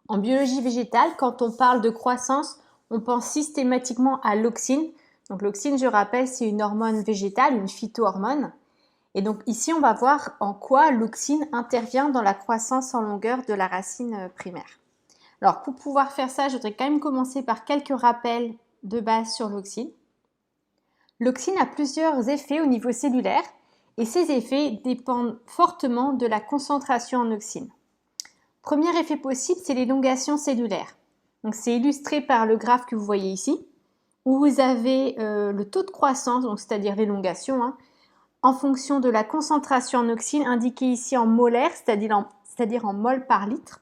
En biologie végétale, quand on parle de croissance, on pense systématiquement à l'auxine. Donc l'auxine, je rappelle, c'est une hormone végétale, une phytohormone. Et donc ici, on va voir en quoi l'auxine intervient dans la croissance en longueur de la racine primaire. Alors pour pouvoir faire ça, je voudrais quand même commencer par quelques rappels de base sur l'auxine. L'auxine a plusieurs effets au niveau cellulaire et ces effets dépendent fortement de la concentration en auxine. Premier effet possible, c'est l'élongation cellulaire. Donc c'est illustré par le graphe que vous voyez ici, où vous avez le taux de croissance, donc c'est-à-dire l'élongation, en fonction de la concentration en auxine, indiquée ici en molaire, c'est-à-dire en mol par litre.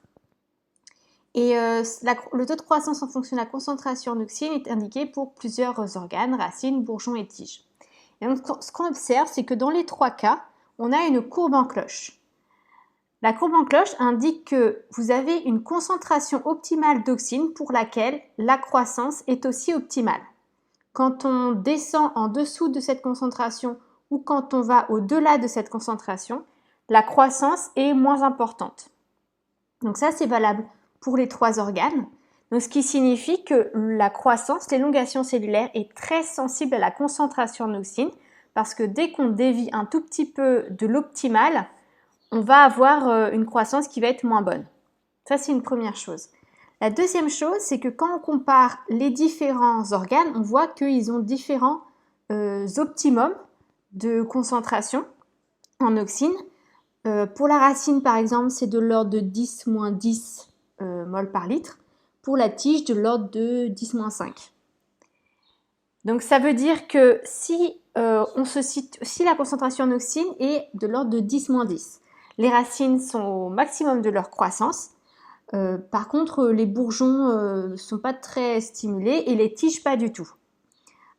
Et le taux de croissance en fonction de la concentration en auxine est indiqué pour plusieurs organes, racines, bourgeons et tiges. Et donc, ce qu'on observe, c'est que dans les trois cas, on a une courbe en cloche. La courbe en cloche indique que vous avez une concentration optimale d'auxine pour laquelle la croissance est aussi optimale. Quand on descend en dessous de cette concentration ou quand on va au-delà de cette concentration, la croissance est moins importante. Donc ça, c'est valable pour les trois organes. Donc, ce qui signifie que la croissance, l'élongation cellulaire est très sensible à la concentration en auxine parce que dès qu'on dévie un tout petit peu de l'optimal, on va avoir une croissance qui va être moins bonne. Ça, c'est une première chose. La deuxième chose, c'est que quand on compare les différents organes, on voit qu'ils ont différents optimums de concentration en auxine. Pour la racine, par exemple, c'est de l'ordre de 10-10 mol par litre. Pour la tige, de l'ordre de 10-5. Donc, ça veut dire que si la concentration en auxine est de l'ordre de 10-10, les racines sont au maximum de leur croissance. Par contre, les bourgeons ne sont pas très stimulés et les tiges pas du tout.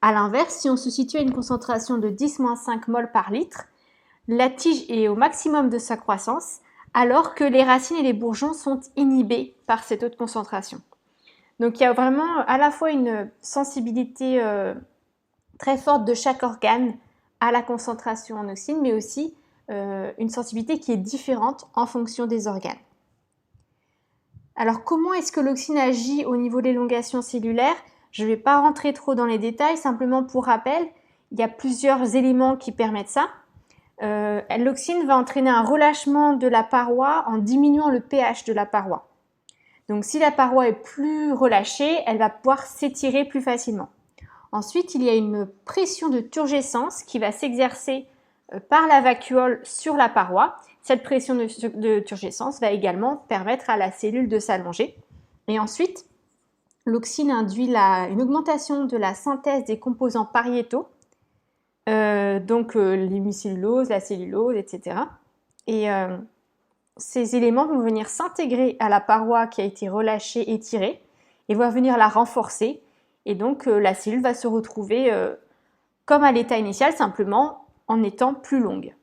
A l'inverse, si on se situe à une concentration de 10-5 mol par litre, la tige est au maximum de sa croissance, alors que les racines et les bourgeons sont inhibés par cette haute concentration. Donc il y a vraiment à la fois une sensibilité très forte de chaque organe à la concentration en auxine, mais aussi une sensibilité qui est différente en fonction des organes. Alors comment est-ce que l'auxine agit au niveau de l'élongation cellulaire? Je ne vais pas rentrer trop dans les détails, simplement pour rappel, il y a plusieurs éléments qui permettent ça. L'auxine va entraîner un relâchement de la paroi en diminuant le pH de la paroi. Donc si la paroi est plus relâchée, elle va pouvoir s'étirer plus facilement. Ensuite, il y a une pression de turgescence qui va s'exercer par la vacuole sur la paroi. Cette pression de turgescence va également permettre à la cellule de s'allonger. Et ensuite, l'auxine induit une augmentation de la synthèse des composants pariétaux, l'hémicellulose, la cellulose, etc. Et ces éléments vont venir s'intégrer à la paroi qui a été relâchée, étirée, et vont venir la renforcer. Et donc, la cellule va se retrouver comme à l'état initial, simplement en étant plus longue.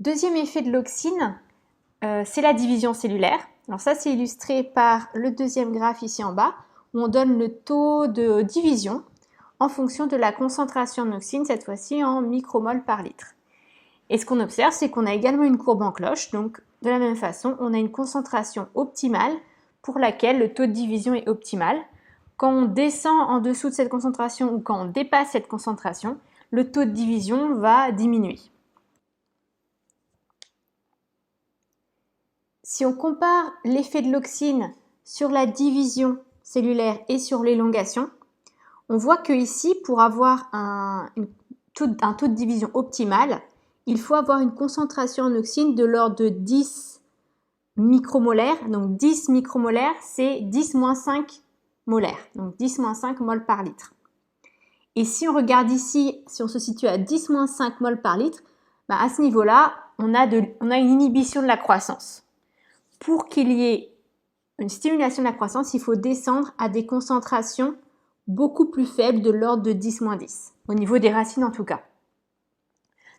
Deuxième effet de l'auxine, c'est la division cellulaire. Alors ça, c'est illustré par le deuxième graphe ici en bas, où on donne le taux de division en fonction de la concentration en auxine, cette fois-ci en micromol par litre. Et ce qu'on observe, c'est qu'on a également une courbe en cloche, donc de la même façon, on a une concentration optimale pour laquelle le taux de division est optimal. Quand on descend en dessous de cette concentration ou quand on dépasse cette concentration, le taux de division va diminuer. Si on compare l'effet de l'auxine sur la division cellulaire et sur l'élongation, on voit que ici, pour avoir un taux de division optimal, il faut avoir une concentration en auxine de l'ordre de 10 micromolaires. Donc 10 micromolaires, c'est 10-5 molaires, donc 10-5 mol par litre. Et si on regarde ici, si on se situe à 10-5 mol par litre, à ce niveau-là, on a une inhibition de la croissance. Pour qu'il y ait une stimulation de la croissance, il faut descendre à des concentrations beaucoup plus faibles, de l'ordre de 10-10, au niveau des racines en tout cas.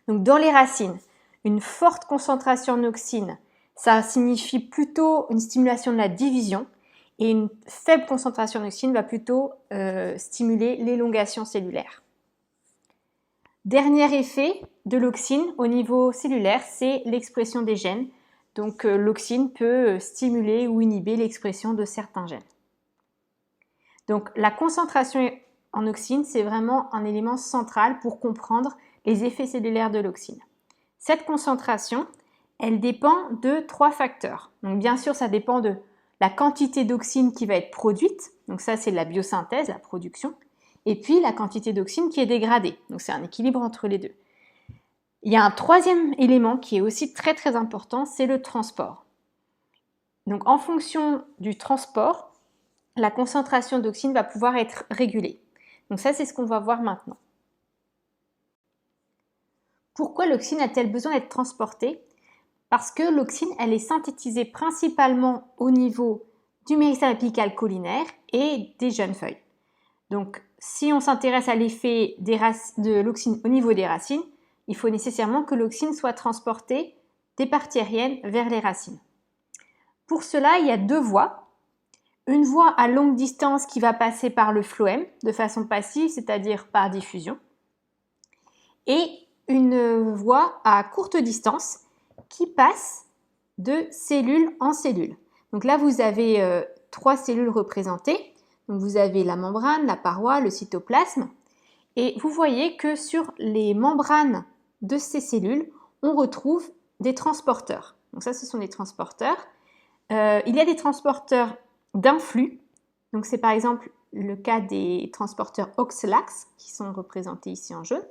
Donc dans les racines, une forte concentration en auxine, ça signifie plutôt une stimulation de la division, et une faible concentration en auxine va plutôt stimuler l'élongation cellulaire. Dernier effet de l'auxine au niveau cellulaire, c'est l'expression des gènes. Donc l'auxine peut stimuler ou inhiber l'expression de certains gènes. Donc la concentration en auxine, c'est vraiment un élément central pour comprendre les effets cellulaires de l'auxine. Cette concentration, elle dépend de 3 facteurs. Donc bien sûr, ça dépend de la quantité d'auxine qui va être produite. Donc ça, c'est la biosynthèse, la production. Et puis la quantité d'auxine qui est dégradée. Donc c'est un équilibre entre les deux. Il y a un troisième élément qui est aussi très très important, c'est le transport. Donc en fonction du transport, la concentration d'auxine va pouvoir être régulée. Donc ça, c'est ce qu'on va voir maintenant. Pourquoi l'auxine a-t-elle besoin d'être transportée? Parce que l'auxine, elle est synthétisée principalement au niveau du méristème apical caulinaire et des jeunes feuilles. Donc, si on s'intéresse à l'effet de l'auxine au niveau des racines, il faut nécessairement que l'auxine soit transportée des parties aériennes vers les racines. Pour cela, il y a 2 voies. Une voie à longue distance qui va passer par le phloème de façon passive, c'est-à-dire par diffusion, et une voie à courte distance qui passe de cellule en cellule. Donc là, vous avez 3 cellules représentées. Donc vous avez la membrane, la paroi, le cytoplasme. Et vous voyez que sur les membranes de ces cellules, on retrouve des transporteurs. Donc ça, ce sont des transporteurs. Il y a des transporteurs d'influx. Donc c'est par exemple le cas des transporteurs OXLAX qui sont représentés ici en jaune.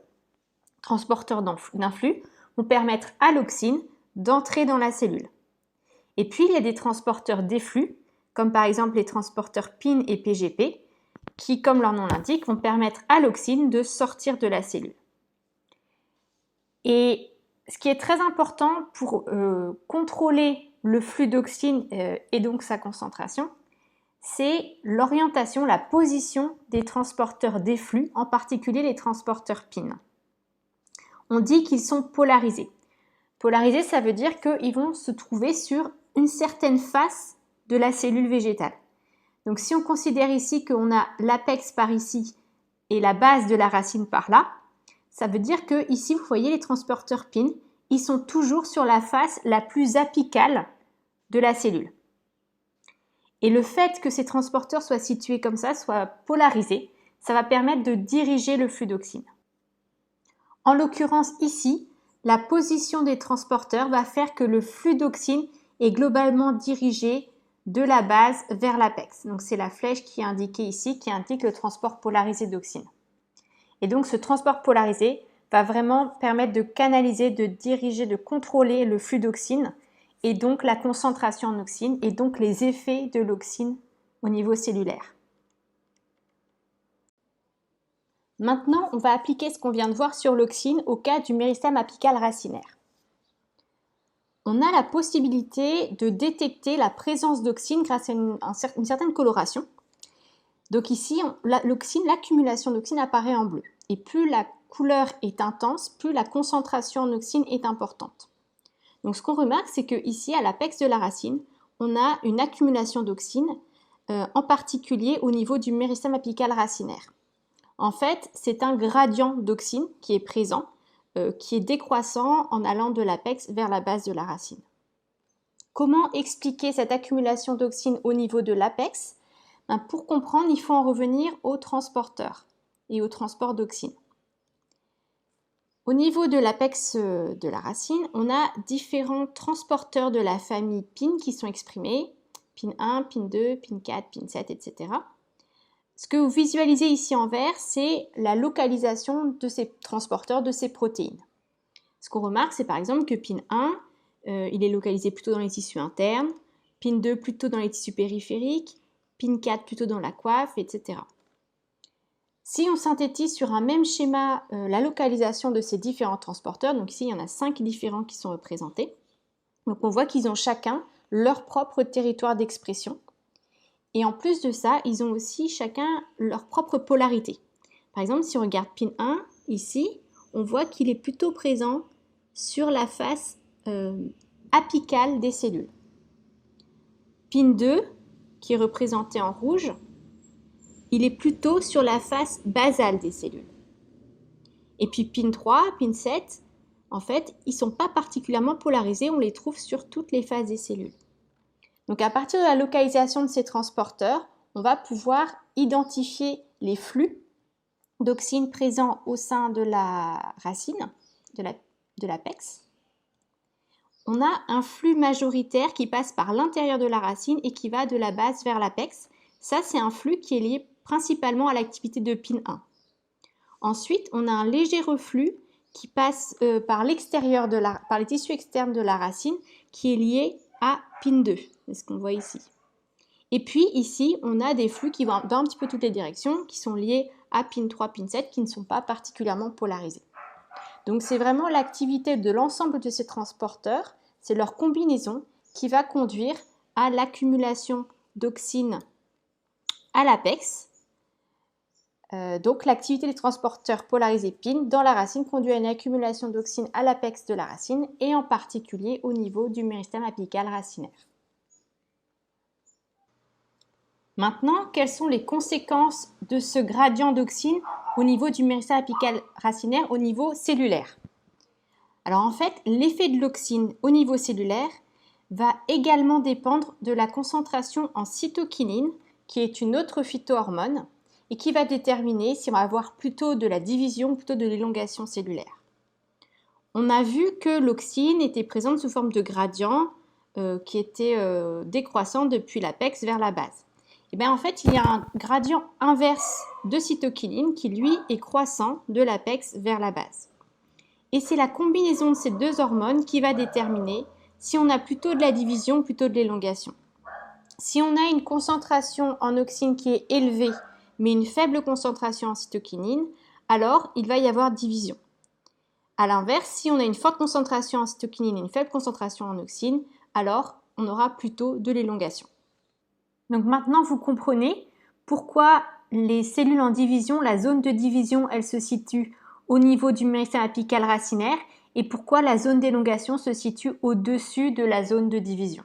Transporteurs d'influx vont permettre à l'auxine d'entrer dans la cellule. Et puis il y a des transporteurs d'efflux, comme par exemple les transporteurs PIN et PGP, qui, comme leur nom l'indique, vont permettre à l'auxine de sortir de la cellule. Et ce qui est très important pour contrôler le flux d'auxine et donc sa concentration, c'est l'orientation, la position des transporteurs d'efflux, en particulier les transporteurs PIN. On dit qu'ils sont polarisés. Polarisés, ça veut dire qu'ils vont se trouver sur une certaine face de la cellule végétale. Donc si on considère ici qu'on a l'apex par ici et la base de la racine par là, ça veut dire que ici, vous voyez les transporteurs PIN, ils sont toujours sur la face la plus apicale de la cellule. Et le fait que ces transporteurs soient situés comme ça, soient polarisés, ça va permettre de diriger le flux d'auxine. En l'occurrence ici, la position des transporteurs va faire que le flux d'auxine est globalement dirigé de la base vers l'apex. Donc c'est la flèche qui est indiquée ici, qui indique le transport polarisé d'auxine. Et donc ce transport polarisé va vraiment permettre de canaliser, de diriger, de contrôler le flux d'auxine et donc la concentration en auxine et donc les effets de l'auxine au niveau cellulaire. Maintenant, on va appliquer ce qu'on vient de voir sur l'auxine au cas du méristème apical racinaire. On a la possibilité de détecter la présence d'auxine grâce à une certaine coloration. Donc ici, l'accumulation d'auxine apparaît en bleu. Et plus la couleur est intense, plus la concentration en auxine est importante. Donc ce qu'on remarque, c'est qu'ici, à l'apex de la racine, on a une accumulation d'auxine, en particulier au niveau du méristème apical racinaire. En fait, c'est un gradient d'auxine qui est présent, qui est décroissant en allant de l'apex vers la base de la racine. Comment expliquer cette accumulation d'auxine au niveau de l'apex? Pour comprendre, il faut en revenir aux transporteurs et au transport d'auxine. Au niveau de l'apex de la racine, on a différents transporteurs de la famille PIN qui sont exprimés, PIN 1, PIN 2, PIN 4, PIN 7, etc. Ce que vous visualisez ici en vert, c'est la localisation de ces transporteurs, de ces protéines. Ce qu'on remarque, c'est par exemple que PIN 1, il est localisé plutôt dans les tissus internes, PIN 2 plutôt dans les tissus périphériques, PIN 4 plutôt dans la coiffe, etc. Si on synthétise sur un même schéma la localisation de ces différents transporteurs, donc ici il y en a 5 différents qui sont représentés, donc on voit qu'ils ont chacun leur propre territoire d'expression. Et en plus de ça, ils ont aussi chacun leur propre polarité. Par exemple, si on regarde PIN 1, ici, on voit qu'il est plutôt présent sur la face apicale des cellules. PIN 2, qui est représenté en rouge, il est plutôt sur la face basale des cellules. Et puis PIN 3, PIN 7, en fait, ils ne sont pas particulièrement polarisés, on les trouve sur toutes les phases des cellules. Donc à partir de la localisation de ces transporteurs, on va pouvoir identifier les flux d'auxine présents au sein de la racine, de l'apex. On a un flux majoritaire qui passe par l'intérieur de la racine et qui va de la base vers l'apex. Ça, c'est un flux qui est lié principalement à l'activité de PIN1. Ensuite, on a un léger reflux qui passe par l'extérieur par les tissus externes de la racine qui est lié à PIN2, c'est ce qu'on voit ici. Et puis ici, on a des flux qui vont dans un petit peu toutes les directions, qui sont liés à PIN3, PIN7, qui ne sont pas particulièrement polarisés. Donc c'est vraiment l'activité de l'ensemble de ces transporteurs, c'est leur combinaison qui va conduire à l'accumulation d'auxine à l'apex. Donc l'activité des transporteurs polarisés PIN dans la racine conduit à une accumulation d'auxine à l'apex de la racine et en particulier au niveau du méristème apical racinaire. Maintenant, quelles sont les conséquences de ce gradient d'auxine au niveau du méristème apical racinaire au niveau cellulaire? Alors en fait, l'effet de l'auxine au niveau cellulaire va également dépendre de la concentration en cytokinine, qui est une autre phytohormone, et qui va déterminer si on va avoir plutôt de la division ou plutôt de l'élongation cellulaire. On a vu que l'auxine était présente sous forme de gradient qui était décroissant depuis l'apex vers la base. Et bien en fait, il y a un gradient inverse de cytokinine qui, lui, est croissant de l'apex vers la base. Et c'est la combinaison de ces deux hormones qui va déterminer si on a plutôt de la division ou plutôt de l'élongation. Si on a une concentration en auxine qui est élevée, mais une faible concentration en cytokinine, alors il va y avoir division. A l'inverse, si on a une forte concentration en cytokinine et une faible concentration en auxine, alors on aura plutôt de l'élongation. Donc maintenant, vous comprenez pourquoi les cellules en division, la zone de division, elle se situe au niveau du méristème apical racinaire et pourquoi la zone d'élongation se situe au-dessus de la zone de division.